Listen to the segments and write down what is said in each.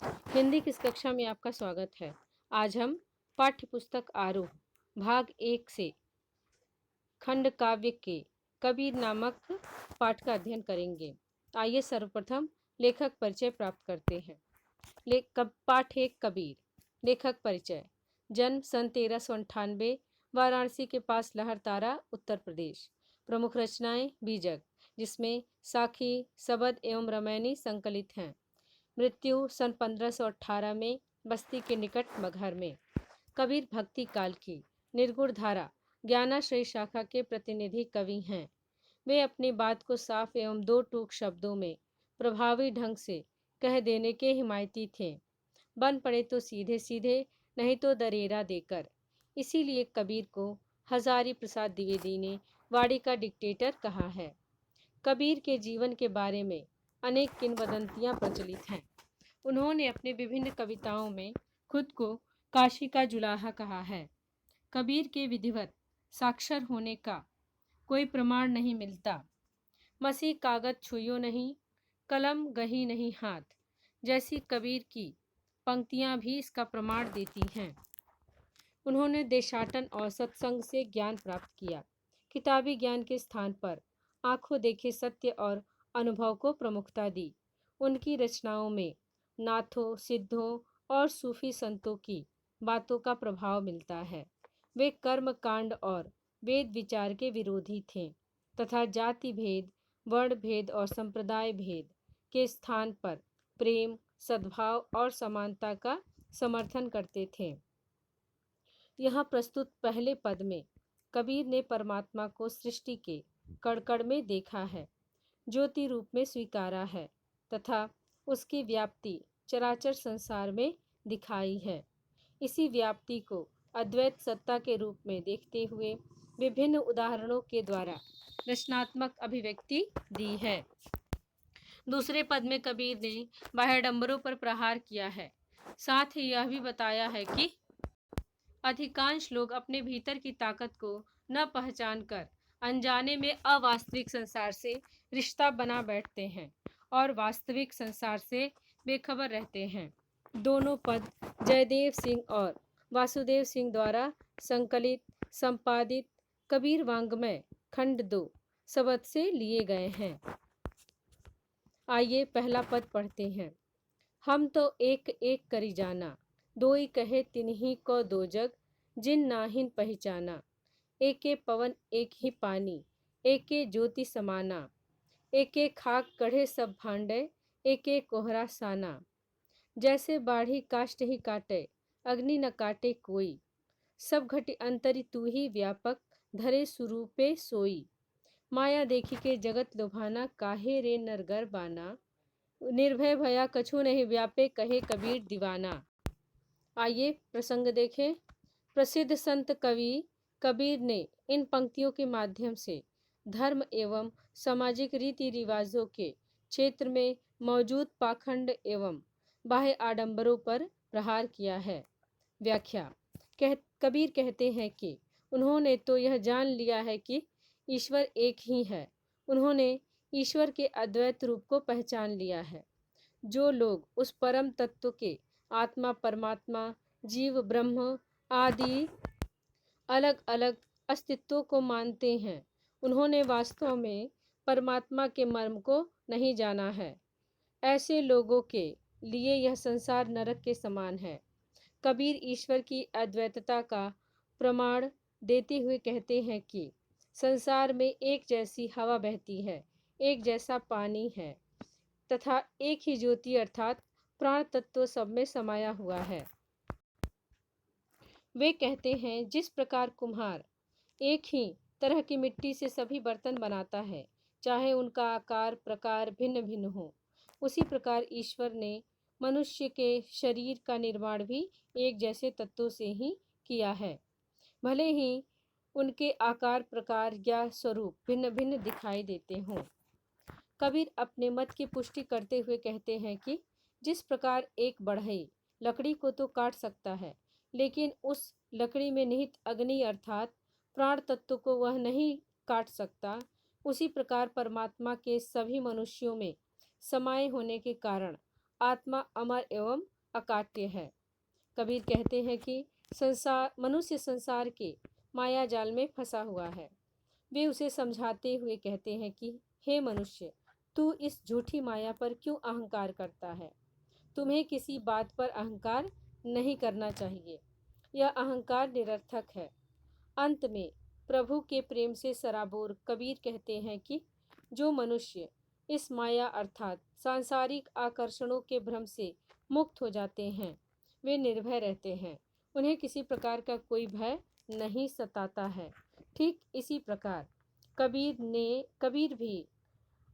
हिंदी की इस कक्षा में आपका स्वागत है। आज हम पाठ्य पुस्तक आरूह भाग 1 से खंड काव्य के कबीर नामक पाठ का अध्ययन करेंगे। आइए सर्वप्रथम लेखक परिचय प्राप्त करते हैं। पाठ 1 कबीर। लेखक परिचय। जन्म सन 1398, वाराणसी के पास लहरतारा, उत्तर प्रदेश। प्रमुख रचनाएं बीजक, जिसमें साखी, सबद एवं रामायणी संकलित हैं। मृत्यु सन 1518 में बस्ती के निकट मगहर में। कबीर भक्ति काल की निर्गुण धारा ज्ञानाश्रय शाखा के प्रतिनिधि कवि हैं। वे अपनी बात को साफ एवं दो टूक शब्दों में प्रभावी ढंग से कह देने के हिमायती थे। बन पड़े तो सीधे सीधे, नहीं तो दरेरा देकर। इसीलिए कबीर को हजारी प्रसाद द्विवेदी ने वाणी का डिक्टेटर कहा है। कबीर के जीवन के बारे में अनेक किंवदंतियां प्रचलित हैं। उन्होंने अपने विभिन्न कविताओं में खुद को काशी का जुलाहा कहा है। कबीर के विधिवत साक्षर होने का कोई प्रमाण नहीं मिलता। मसी कागज छुइयो नहीं, कलम गही नहीं हाथ, जैसी कबीर की पंक्तियां भी इसका प्रमाण देती हैं। उन्होंने देशाटन और सत्संग से ज्ञान प्राप्त किया। किताबी ज्ञान के स्थान पर आंखों देखे सत्य और अनुभव को प्रमुखता दी। उनकी रचनाओं में नाथों, सिद्धों और सूफी संतों की बातों का प्रभाव मिलता है। वे कर्म कांड और वेद विचार के विरोधी थे तथा जाति भेद, वर्ण भेद और संप्रदाय भेद के स्थान पर प्रेम, सद्भाव और समानता का समर्थन करते थे। यहाँ प्रस्तुत पहले पद में कबीर ने परमात्मा को सृष्टि के कण-कण में देखा है, ज्योति रूप में स्वीकारा है तथा उसकी व्याप्ति चराचर संसार में दिखाई है। इसी व्याप्ति को अद्वैत सत्ता के रूप में देखते हुए विभिन्न उदाहरणों के द्वारा रचनात्मक अभिव्यक्ति दी है। दूसरे पद में कबीर ने बाह्याडंबरों पर प्रहार किया है। साथ ही यह भी बताया है कि अधिकांश लोग अपने भीतर की ताकत को न पहचान कर अनजाने में अवास्तविक संसार से रिश्ता बना बैठते हैं और वास्तविक संसार से बेखबर रहते हैं। दोनों पद जयदेव सिंह और वासुदेव सिंह द्वारा संकलित संपादित कबीर वांग्मय खंड 2 सबद से लिए गए हैं। आइए पहला पद पढ़ते हैं। हम तो एक एक करी जाना, दोई कहे तिन्ही को दो जग, जिन नाहिन पहचाना। एके पवन एक ही पानी, एके ज्योति समाना। एके खाक कढ़े सब भांडे, एके कोहरा साना। जैसे बाढ़ी काष्ट ही काटे, अग्नि न काटे कोई। सब घटी अंतरि तू ही व्यापक, धरे सुरूपे सोई। माया देखी के जगत लुभाना, काहे रे नरगर बाना। निर्भय भया कछु नहीं व्यापे, कहे कबीर दीवाना। आइए प्रसंग देखें। प्रसिद्ध संत कवि कबीर ने इन पंक्तियों के माध्यम से धर्म एवं सामाजिक रीति रिवाजों के क्षेत्र में मौजूद पाखंड एवं बाह्य आडंबरों पर प्रहार किया है। व्याख्या। कबीर कहते हैं कि उन्होंने तो यह जान लिया है कि ईश्वर एक ही है। उन्होंने ईश्वर के अद्वैत रूप को पहचान लिया है। जो लोग उस परम तत्व के आत्मा, परमात्मा, जीव, ब्रह्म आदि अलग अलग अस्तित्वों को मानते हैं, उन्होंने वास्तव में परमात्मा के मर्म को नहीं जाना है। ऐसे लोगों के लिए यह संसार नरक के समान है। कबीर ईश्वर की अद्वैतता का प्रमाण देते हुए कहते हैं कि संसार में एक जैसी हवा बहती है, एक जैसा पानी है तथा एक ही ज्योति अर्थात प्राण तत्व सब में समाया हुआ है। वे कहते हैं जिस प्रकार कुम्हार एक ही तरह की मिट्टी से सभी बर्तन बनाता है, चाहे उनका आकार प्रकार भिन्न भिन्न हो, उसी प्रकार ईश्वर ने मनुष्य के शरीर का निर्माण भी एक जैसे तत्वों से ही किया है, भले ही उनके आकार प्रकार या स्वरूप भिन्न भिन्न दिखाई देते हों। कबीर अपने मत की पुष्टि करते हुए कहते हैं कि जिस प्रकार एक बढ़ई लकड़ी को तो काट सकता है, लेकिन उस लकड़ी में निहित अग्नि अर्थात प्राण तत्व को वह नहीं काट सकता, उसी प्रकार परमात्मा के सभी मनुष्यों में समाये होने के कारण आत्मा अमर एवं अकाट्य है। कबीर कहते हैं कि मनुष्य संसार के माया जाल में फंसा हुआ है। वे उसे समझाते हुए कहते हैं कि हे मनुष्य, तू इस झूठी माया पर क्यों अहंकार करता है। तुम्हें किसी बात पर अहंकार नहीं करना चाहिए। यह अहंकार निरर्थक है। अंत में प्रभु के प्रेम से सराबोर कबीर कहते हैं कि जो मनुष्य इस माया अर्थात सांसारिक आकर्षणों के भ्रम से मुक्त हो जाते हैं, वे निर्भय रहते हैं। उन्हें किसी प्रकार का कोई भय नहीं सताता है। ठीक इसी प्रकार कबीर भी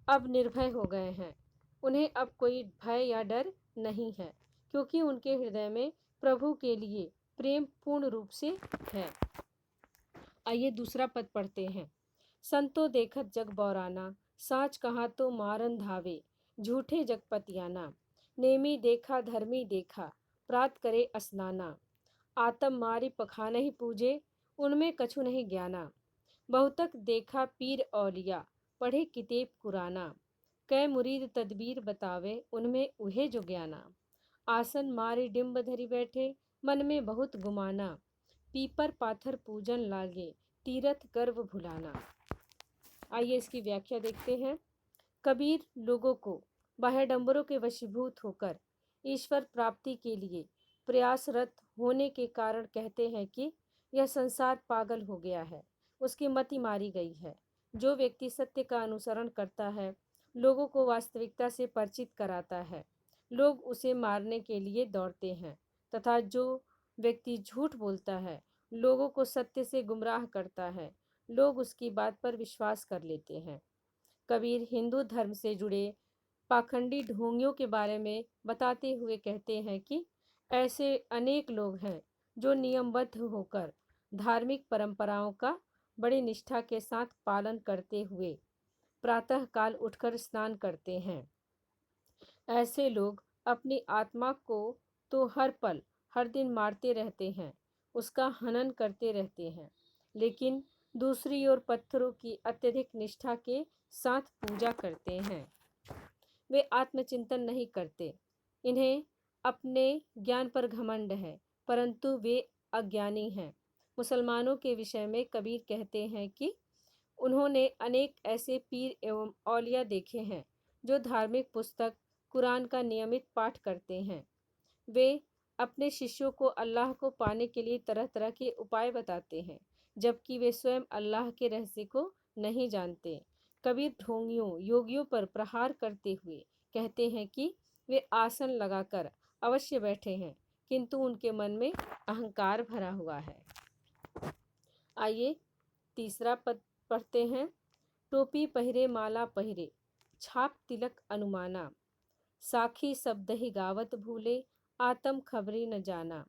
अब निर्भय हो गए हैं। उन्हें अब कोई भय या डर नहीं है, क्योंकि उनके हृदय में प्रभु के लिए प्रेम पूर्ण रूप से है। आइए दूसरा पद पढ़ते हैं। संतो देखत जग बौराना, साच कहा तो मारन धावे, झूठे जगपतियाना। नेमी देखा धर्मी देखा, प्रात करे स्नाना। आतम मारी पखानहि पूजे, उनमें कछु नहीं ज्ञाना। बहुतक देखा पीर औलिया, पढ़े कितेब कुराना। कै मुरीद तदबीर बतावे, उनमें उहे जो ज्ञाना। आसन मारे डिम्ब धरी बैठे, मन में बहुत गुमाना। पीपर पाथर पूजन लागे, तीरथ गर्व भुलाना। आइए इसकी व्याख्या देखते हैं। कबीर लोगों को बाह्यडंबरों के वशीभूत होकर ईश्वर प्राप्ति के लिए प्रयासरत होने के कारण कहते हैं कि यह संसार पागल हो गया है, उसकी मति मारी गई है। जो व्यक्ति सत्य का अनुसरण करता है, लोगों को वास्तविकता से परिचित कराता है, लोग उसे मारने के लिए दौड़ते हैं, तथा जो व्यक्ति झूठ बोलता है, लोगों को सत्य से गुमराह करता है, लोग उसकी बात पर विश्वास कर लेते हैं। कबीर हिंदू धर्म से जुड़े पाखंडी ढोंगियों के बारे में बताते हुए कहते हैं कि ऐसे अनेक लोग हैं जो नियमबद्ध होकर धार्मिक परंपराओं का बड़ी निष्ठा के साथ पालन करते हुए प्रातःकाल उठकर स्नान करते हैं। ऐसे लोग अपनी आत्मा को तो हर पल हर दिन मारते रहते हैं, उसका हनन करते रहते हैं, लेकिन दूसरी ओर पत्थरों की अत्यधिक निष्ठा के साथ पूजा करते हैं। वे आत्मचिंतन नहीं करते। इन्हें अपने ज्ञान पर घमंड है, परंतु वे अज्ञानी हैं। मुसलमानों के विषय में कबीर कहते हैं कि उन्होंने अनेक ऐसे पीर एवं औलिया देखे हैं जो धार्मिक पुस्तक कुरान का नियमित पाठ करते हैं। वे अपने शिष्यों को अल्लाह को पाने के लिए तरह तरह के उपाय बताते हैं, जबकि वे स्वयं अल्लाह के रहस्य को नहीं जानते। कबीर ढोंगियों योगियों पर प्रहार करते हुए कहते हैं कि वे आसन लगाकर अवश्य बैठे हैं, किंतु उनके मन में अहंकार भरा हुआ है। आइए तीसरा पद पढ़ते हैं। टोपी पहिरे माला पहिरे, छाप तिलक अनुमाना। साखी शब्द ही गावत भूले, आतम खबरी न जाना।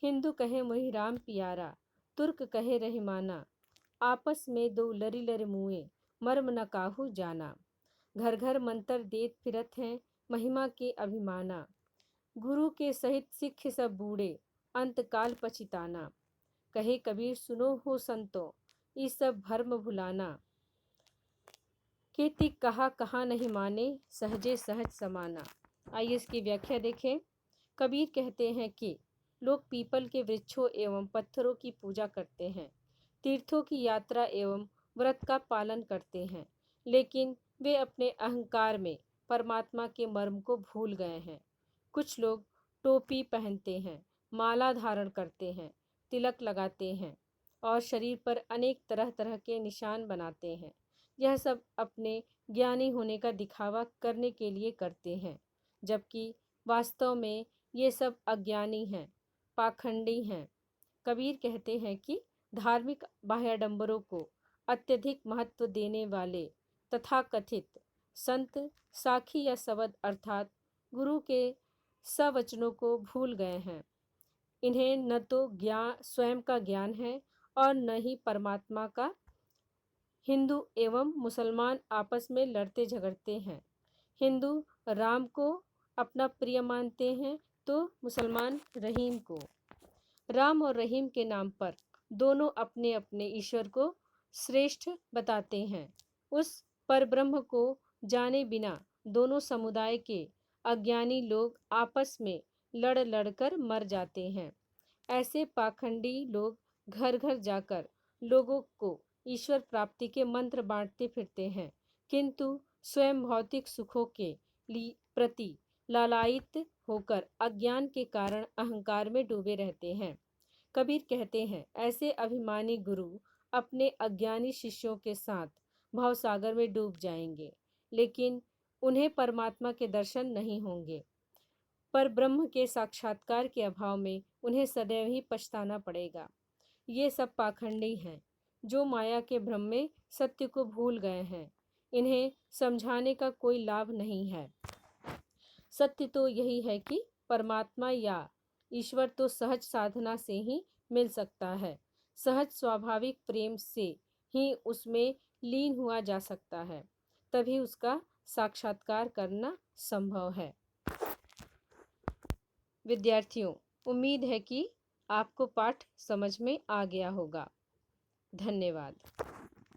हिंदू कहे मोहि राम प्यारा, तुर्क कहे रहमाना। आपस में दो लरी लर मुए, मर्म न काहू जाना। घर घर मंत्र देत फिरत हैं, महिमा के अभिमाना। गुरु के सहित सिख सब बूढ़े, अंतकाल पछिताना। कहे कबीर सुनो हो संतो, ये सब भर्म भुलाना। के तिक कहा कहाँ नहीं माने, सहजे सहज समाना। आइए इसकी व्याख्या देखें। कबीर कहते हैं कि लोग पीपल के वृक्षों एवं पत्थरों की पूजा करते हैं, तीर्थों की यात्रा एवं व्रत का पालन करते हैं, लेकिन वे अपने अहंकार में परमात्मा के मर्म को भूल गए हैं। कुछ लोग टोपी पहनते हैं, माला धारण करते हैं, तिलक लगाते हैं और शरीर पर अनेक तरह तरह के निशान बनाते हैं। यह सब अपने ज्ञानी होने का दिखावा करने के लिए करते हैं, जबकि वास्तव में ये सब अज्ञानी हैं, पाखंडी हैं। कबीर कहते हैं कि धार्मिक बाह्याडंबरों को अत्यधिक महत्व देने वाले तथाकथित संत साखी या शब्द अर्थात गुरु के सवचनों को भूल गए हैं। इन्हें न तो ज्ञान स्वयं का ज्ञान है और न ही परमात्मा का। हिंदू एवं मुसलमान आपस में लड़ते झगड़ते हैं। हिंदू राम को अपना प्रिय मानते हैं तो मुसलमान रहीम को। राम और रहीम के नाम पर दोनों अपने अपने ईश्वर को श्रेष्ठ बताते हैं। उस परब्रह्म को जाने बिना दोनों समुदाय के अज्ञानी लोग आपस में लड़ लड़कर मर जाते हैं। ऐसे पाखंडी लोग घर घर जाकर लोगों को ईश्वर प्राप्ति के मंत्र बांटते फिरते हैं, किंतु स्वयं भौतिक सुखों के प्रति लालायित होकर अज्ञान के कारण अहंकार में डूबे रहते हैं। कबीर कहते हैं, ऐसे अभिमानी गुरु अपने अज्ञानी शिष्यों के साथ भवसागर में डूब जाएंगे, लेकिन उन्हें परमात्मा के दर्शन नहीं होंगे। पर ब्रह्म के साक्षात्कार के अभाव में उन्हें सदैव ही पछताना पड़ेगा। ये सब पाखंडी हैं, जो माया के भ्रम में सत्य को भूल गए हैं। इन्हें समझाने का कोई लाभ नहीं है। सत्य तो यही है कि परमात्मा या ईश्वर तो सहज साधना से ही मिल सकता है। सहज स्वाभाविक प्रेम से ही उसमें लीन हुआ जा सकता है, तभी उसका साक्षात्कार करना संभव है। विद्यार्थियों, उम्मीद है कि आपको पाठ समझ में आ गया होगा। धन्यवाद।